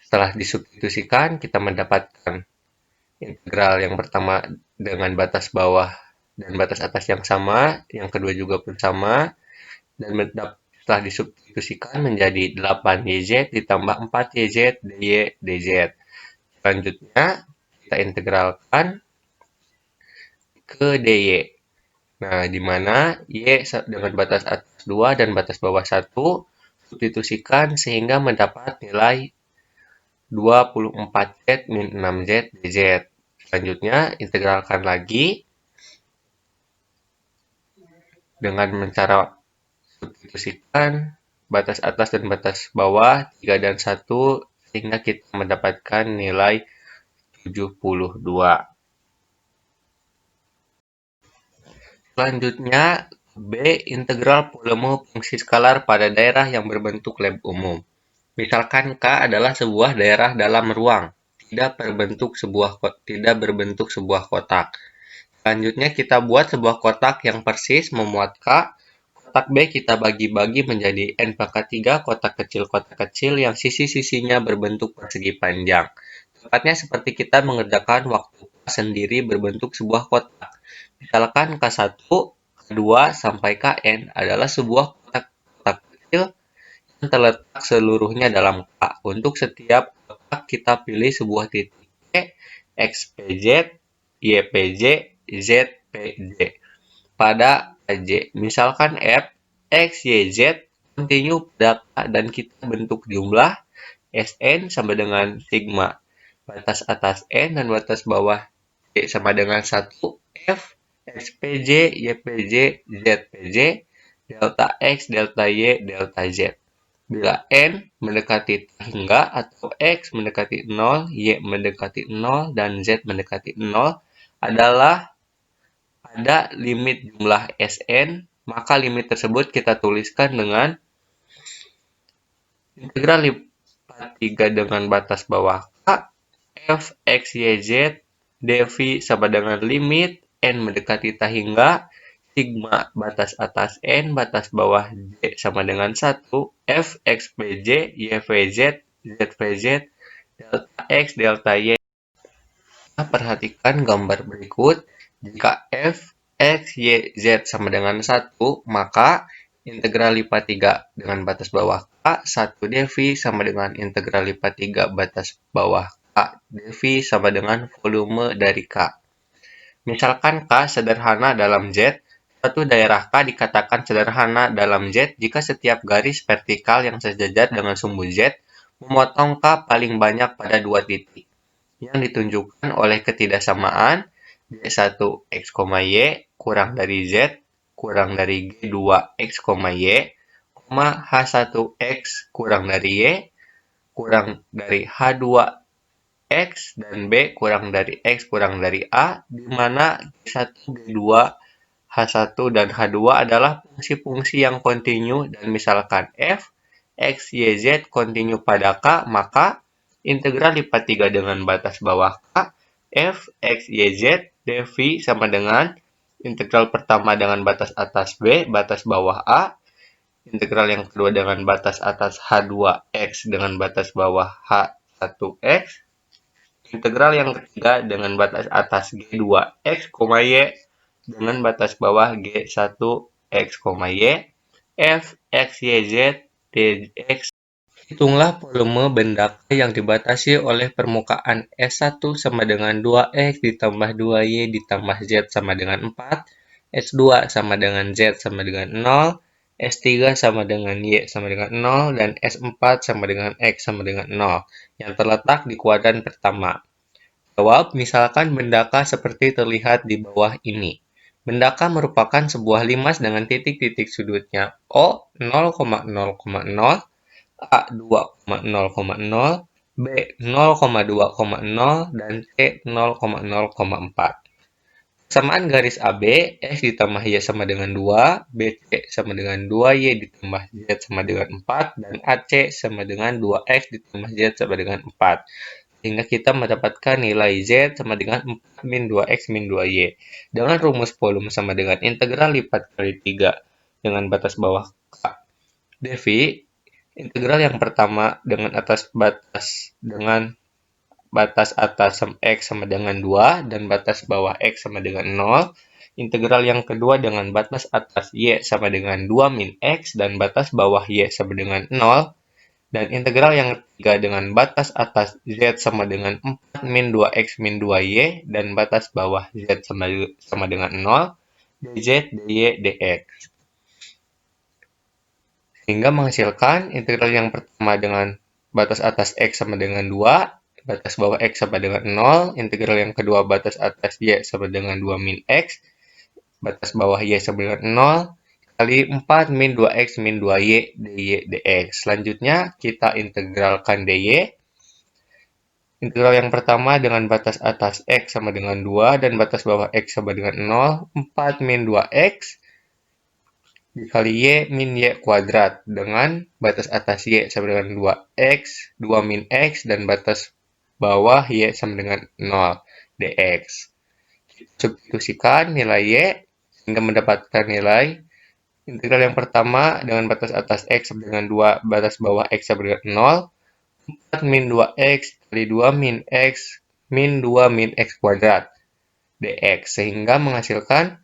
D: Setelah disubstitusikan, kita mendapatkan integral yang pertama dengan batas bawah dan batas atas yang sama, yang kedua juga pun sama, dan setelah disubstitusikan menjadi 8YZ ditambah 4YZ DY DZ. Selanjutnya kita integralkan ke DY. Nah, di mana Y dengan batas atas 2 dan batas bawah 1 substitusikan sehingga mendapat nilai 24Z min 6Z DZ. Selanjutnya integralkan lagi dengan cara substitusikan batas atas dan batas bawah 3 dan 1 sehingga kita mendapatkan nilai 72. Selanjutnya B. Integral volume fungsi skalar pada daerah yang berbentuk lab umum. Misalkan K adalah sebuah daerah dalam ruang, tidak berbentuk sebuah kotak. Selanjutnya kita buat sebuah kotak yang persis memuat K. Kotak B kita bagi-bagi menjadi N pangkat 3 kotak kecil yang sisi-sisinya berbentuk persegi panjang. Tepatnya seperti kita mengerjakan waktu K sendiri berbentuk sebuah kotak. Misalkan K1, K2, sampai Kn adalah sebuah kotak kecil yang terletak seluruhnya dalam K. Untuk setiap kotak kita pilih sebuah titik P, XPZ, YPJ, ZPJ pada AJ. Misalkan F, X, Y, Z kontinu pada K dan kita bentuk jumlah Sn sama dengan sigma. Batas atas N dan batas bawah Y sama dengan 1. F, XPJ, YPJ, ZPJ, delta X, delta Y, delta Z. Bila N mendekati hingga atau X mendekati 0, Y mendekati 0, dan Z mendekati 0 adalah ada limit jumlah Sn, maka limit tersebut kita tuliskan dengan integral lipat 3 dengan batas bawah K, F, X, Y, Z, dV sama dengan limit N mendekati hingga sigma batas atas N, batas bawah J sama dengan 1, F, X, PJ, Y, VZ, Z, VZ, delta X, delta Y. Perhatikan gambar berikut. Jika F, X, Y, Z sama dengan 1, maka integral lipat 3 dengan batas bawah K, 1 dV sama dengan integral lipat 3 batas bawah K dV sama dengan volume dari K. Misalkan K sederhana dalam Z, suatu daerah K dikatakan sederhana dalam Z jika setiap garis vertikal yang sejajar dengan sumbu Z memotong K paling banyak pada dua titik, yang ditunjukkan oleh ketidaksamaan G1 X, Y kurang dari Z kurang dari G2 X, Y, H1 X kurang dari Y kurang dari H2 X dan B kurang dari X kurang dari A, di mana G1, G2, H1, dan H2 adalah fungsi-fungsi yang kontinu dan misalkan F, X, Y, Z kontinu pada K, maka integral lipat 3 dengan batas bawah K, F, X, Y, Z, dV sama dengan integral pertama dengan batas atas B, batas bawah A, integral yang kedua dengan batas atas H2X dengan batas bawah H1X, integral yang ketiga dengan batas atas G2X, Y dengan batas bawah G1X, Y, F, X, Y, Z, dx. Hitunglah volume benda K yang dibatasi oleh permukaan S1 sama dengan 2X ditambah 2Y ditambah Z sama dengan 4, S2 sama dengan Z sama dengan 0, S3 sama dengan Y sama dengan 0, dan S4 sama dengan X sama dengan 0, yang terletak di kuadran pertama. Jawab, misalkan benda K seperti terlihat di bawah ini. Benda K merupakan sebuah limas dengan titik-titik sudutnya O 0,0,0, A 2,0,0, B 0,2,0, dan C 0,0,4. Persamaan garis AB, X ditambah Y sama dengan 2, BC sama dengan 2Y ditambah Z sama dengan 4, dan AC sama dengan 2X ditambah Z sama dengan 4. Sehingga kita mendapatkan nilai Z sama dengan 4 min 2X min 2Y. Dengan rumus volume sama dengan integral lipat kali 3 dengan batas bawah K dV. Integral yang pertama dengan atas batas dengan batas atas X sama dengan 2 dan batas bawah X sama dengan 0. Integral yang kedua dengan batas atas Y sama dengan 2 min X dan batas bawah Y sama dengan 0. Dan integral yang ketiga dengan batas atas Z sama dengan 4 min 2X min 2Y dan batas bawah Z sama dengan 0, dz, dy, dx. Sehingga menghasilkan integral yang pertama dengan batas atas X sama dengan 2, batas bawah X sama dengan 0, integral yang kedua batas atas Y sama dengan 2 min X, batas bawah Y sama dengan 0, kali 4 min 2X min 2Y dy dx. Selanjutnya kita integralkan dy. Integral yang pertama dengan batas atas X sama dengan 2 dan batas bawah X sama dengan 0, 4 min 2X dikali Y min Y kuadrat dengan batas atas Y sama dengan 2X, 2 min X dan batas bawah Y sama dengan 0 dx. Substitusikan nilai Y sehingga mendapatkan nilai integral yang pertama dengan batas atas X sama dengan 2, batas bawah X sama dengan 0, 4 min 2X kali 2 min X min 2 min X kuadrat dx. Sehingga menghasilkan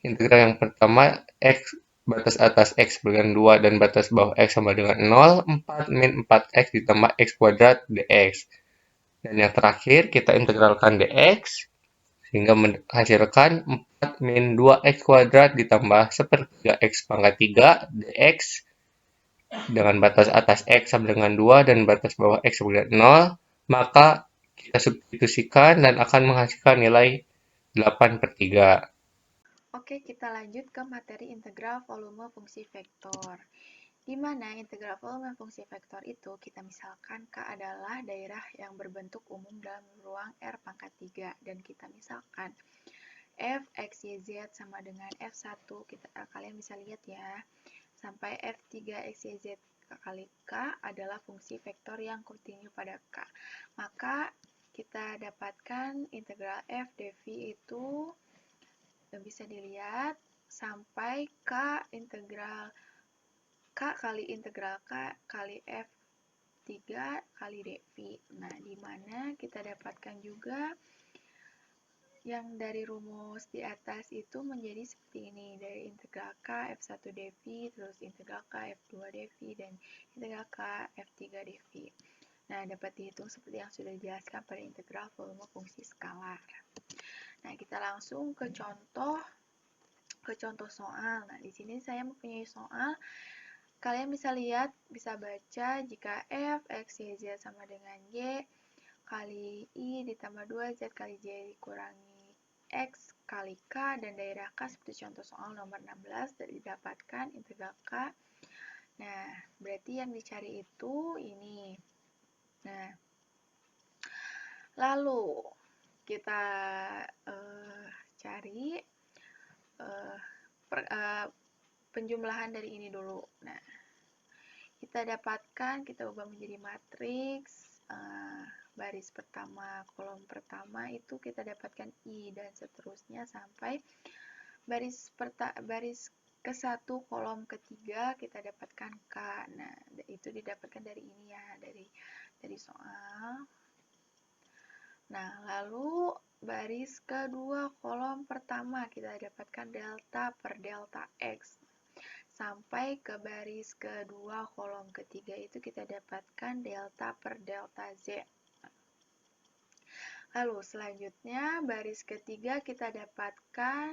D: integral yang pertama X batas atas X sama dengan 2 dan batas bawah X sama dengan 0, 4 min 4X ditambah X kuadrat dx. Dan yang terakhir kita integralkan dx sehingga menghasilkan 4 min 2X kuadrat ditambah 1/3 X pangkat 3 dx dengan batas atas X sama dengan 2 dan batas bawah X sama dengan 0, maka kita substitusikan dan akan menghasilkan nilai 8/3.
E: Oke, kita lanjut ke materi integral volume fungsi vektor. Di mana integral volume fungsi vektor itu kita misalkan K adalah daerah yang berbentuk umum dalam ruang R pangkat 3 dan kita misalkan f x y z sama dengan f1 kalian bisa lihat ya sampai f3 x y z kali k adalah fungsi vektor yang kontinu pada k. Maka kita dapatkan integral f dv itu bisa dilihat sampai k integral k kali integral k kali f3 kali dv. Nah, di mana kita dapatkan juga yang dari rumus di atas itu menjadi seperti ini, dari integral k f1 dv, terus integral k f2 dv, dan integral k f3 dv. Nah, dapat dihitung seperti yang sudah dijelaskan pada integral volume fungsi skalar. Nah, kita langsung ke contoh soal. Nah, di sini saya mempunyai soal. Kalian bisa lihat, bisa baca jika f, x, y, z sama dengan y kali i ditambah 2z kali j dikurangi x kali k dan daerah k seperti contoh soal nomor 16 dan didapatkan integral k. Nah, berarti yang dicari itu ini. Nah, lalu kita cari penjumlahan dari ini dulu. Nah, kita dapatkan, kita ubah menjadi matriks. Baris pertama, kolom pertama itu kita dapatkan I dan seterusnya sampai baris ke-1 kolom ketiga kita dapatkan K. Nah, itu didapatkan dari ini ya, dari soal. Nah, lalu baris kedua kolom pertama kita dapatkan delta per delta X. Sampai ke baris kedua kolom ketiga itu kita dapatkan delta per delta Z. Lalu selanjutnya baris ketiga kita dapatkan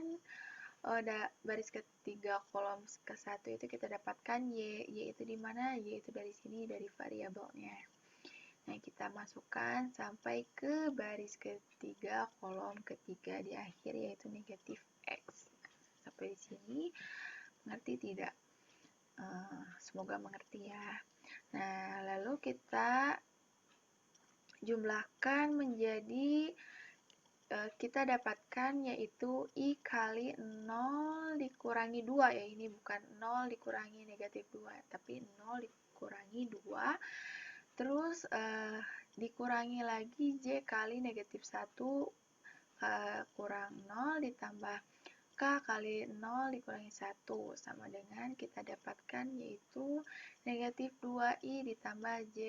E: baris ketiga kolom ke-1 itu kita dapatkan Y. Y itu di mana? Y itu dari sini, dari variabelnya. Nah, kita masukkan sampai ke baris ketiga kolom ketiga di akhir yaitu negatif X. Sampai di sini mengerti tidak? Semoga mengerti ya. Nah, lalu kita jumlahkan menjadi kita dapatkan yaitu I kali 0 dikurangi 2 ya, ini bukan 0 dikurangi negatif 2 tapi 0 dikurangi 2 terus dikurangi lagi J kali negatif 1 kurang 0 ditambah K kali 0 dikurangi 1 sama dengan kita dapatkan yaitu negatif 2I ditambah J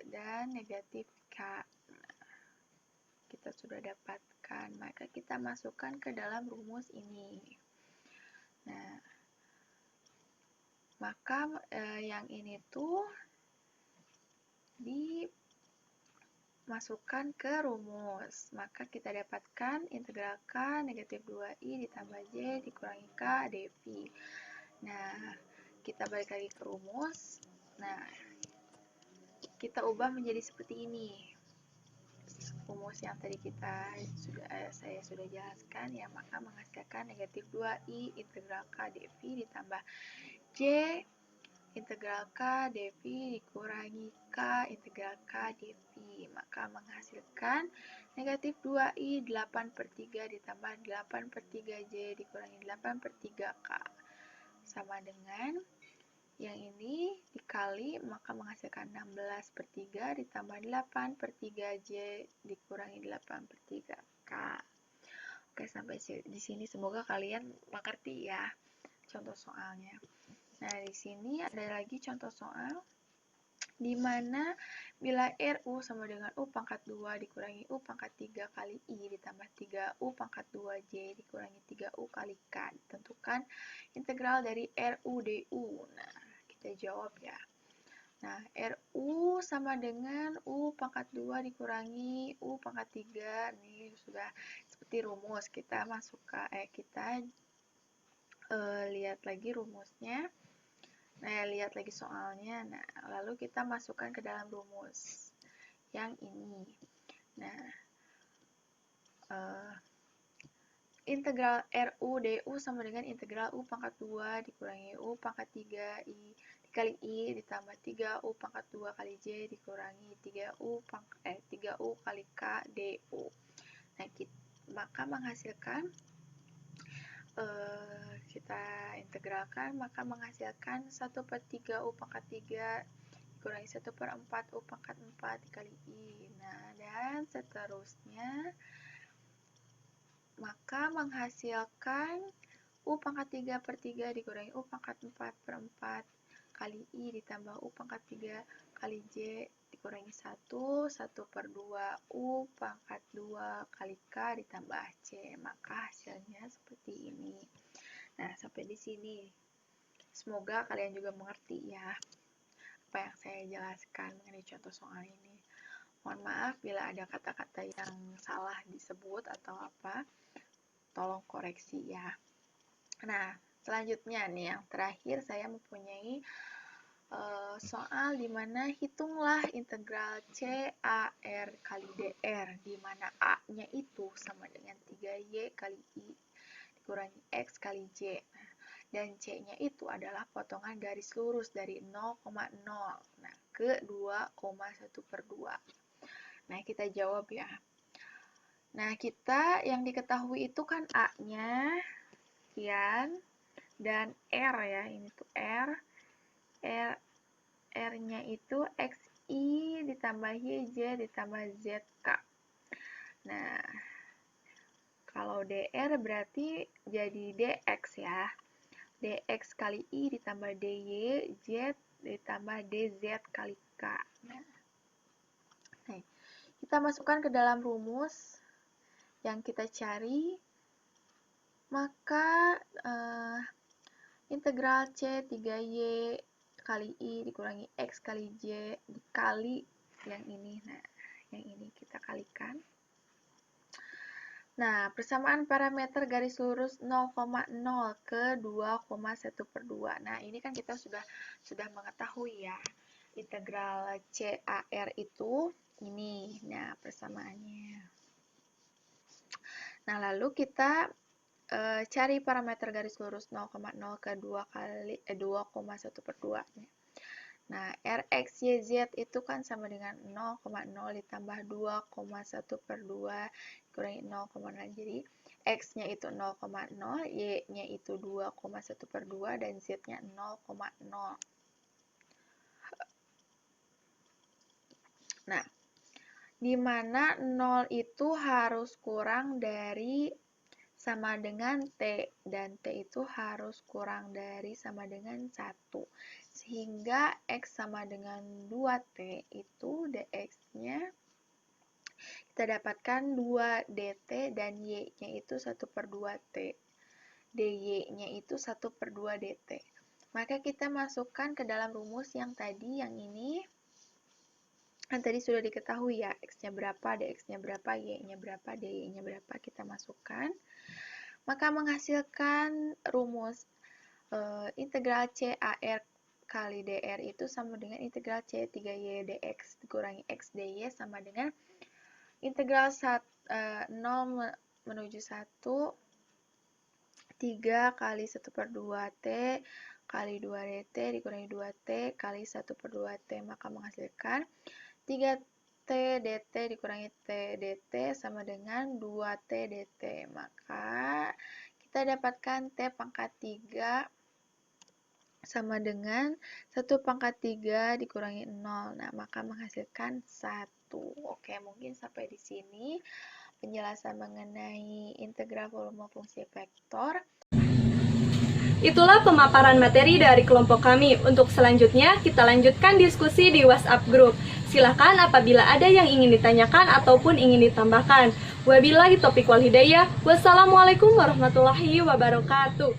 E: dan negatif K. Kita sudah dapatkan, maka kita masukkan ke dalam rumus ini. Nah, maka yang ini tuh dimasukkan ke rumus. Maka kita dapatkan integral K negatif 2I ditambah J dikurangi K dV. Nah, kita balik lagi ke rumus. Nah, kita ubah menjadi seperti ini. Rumus yang tadi saya sudah jelaskan ya, maka menghasilkan negatif 2I integral K dV ditambah J integral K dV dikurangi K integral K dV, maka menghasilkan negatif 2I 8/3 ditambah 8/3J dikurangi 8/3K sama dengan yang ini dikali, maka menghasilkan 16/3 ditambah 8/3J dikurangi 8/3K. Oke, sampai di sini semoga kalian mengerti ya contoh soalnya. Nah, di sini ada lagi contoh soal di mana bila RU sama dengan U pangkat 2 dikurangi U pangkat 3 kali I ditambah 3U pangkat 2J dikurangi 3U kali K. Tentukan integral dari RU DU. Nah, kita jawab ya. Nah, RU sama dengan U pangkat 2 dikurangi U pangkat 3. Nih, sudah seperti rumus. Kita lihat lagi rumusnya. Nah, lihat lagi soalnya. Nah, lalu kita masukkan ke dalam rumus yang ini. Nah, integral RU DU sama dengan integral U pangkat 2 dikurangi U pangkat 3 dikali I ditambah 3U pangkat 2 kali J dikurangi 3U kali K DU. Nah, maka menghasilkan kita integralkan, maka menghasilkan 1/3 U pangkat 3 dikurangi 1/4 U pangkat 4 dikali I. Nah, dan seterusnya, maka menghasilkan U pangkat 3/3 dikurangi U pangkat 4/4 kali I ditambah U pangkat 3 kali J dikurangi 1/2 U pangkat 2 kali K ditambah C. Maka hasilnya seperti ini. Nah, sampai di sini. Semoga kalian juga mengerti ya apa yang saya jelaskan mengenai contoh soal ini. Mohon maaf bila ada kata-kata yang salah disebut atau apa, tolong koreksi ya. Nah, selanjutnya nih yang terakhir saya mempunyai soal di mana hitunglah integral CAR kali DR, di mana A-nya itu sama dengan 3Y kali I dikurangi X kali J. Nah, dan C-nya itu adalah potongan garis lurus dari 0,0 ke 2,1/2. Nah, kita jawab ya. Nah, kita yang diketahui itu kan A-nya sekian dan R ya, ini tuh R-nya itu XI ditambah YJ ditambah ZK. Nah, kalau DR berarti jadi DX ya. DX kali I ditambah DY, Z ditambah DZ kali K. Nah, kita masukkan ke dalam rumus yang kita cari. Maka integral C 3Y kali I dikurangi X kali J dikali yang ini. Nah, yang ini kita kalikan. Nah, persamaan parameter garis lurus 0,0 ke 2,1/2. Nah, ini kan kita sudah mengetahui ya. Integral CAR itu ini. Nah, persamaannya. Nah, lalu kita cari parameter garis lurus 0,0 ke 2,1/2. Nah, Rx, YZ itu kan sama dengan 0,0 ditambah 2,1/2 dikurangi 0,0. Jadi, X-nya itu 0,0, Y-nya itu 2,1/2, dan Z-nya 0,0. Nah, di mana 0 itu harus kurang dari sama dengan T, dan T itu harus kurang dari sama dengan 1. Sehingga X sama dengan 2T itu dx-nya kita dapatkan 2 dt dan y-nya itu 1/2T. dy-nya itu 1/2 dt. Maka kita masukkan ke dalam rumus yang tadi, yang ini. Kan tadi sudah diketahui ya, x-nya berapa, dx-nya berapa, y-nya berapa, dy-nya berapa, kita masukkan. Maka menghasilkan rumus integral CAR kali dr itu sama dengan integral C3y dx dikurangi x dy sama dengan integral 0 menuju 1, 3 kali 1/2T kali 2 dt dikurangi 2T kali 1/2T, maka menghasilkan 3T dt dikurangi T dt sama dengan 2T dt. Maka kita dapatkan T pangkat 3 sama dengan 1/3 dikurangi 0. Nah, maka menghasilkan 1. Oke, mungkin sampai di sini penjelasan mengenai integral volume fungsi vektor.
A: Itulah pemaparan materi dari kelompok kami. Untuk selanjutnya, kita lanjutkan diskusi di WhatsApp group. Silahkan apabila ada yang ingin ditanyakan ataupun ingin ditambahkan. Wabillahi taufiq wal hidayah. Wassalamualaikum warahmatullahi wabarakatuh.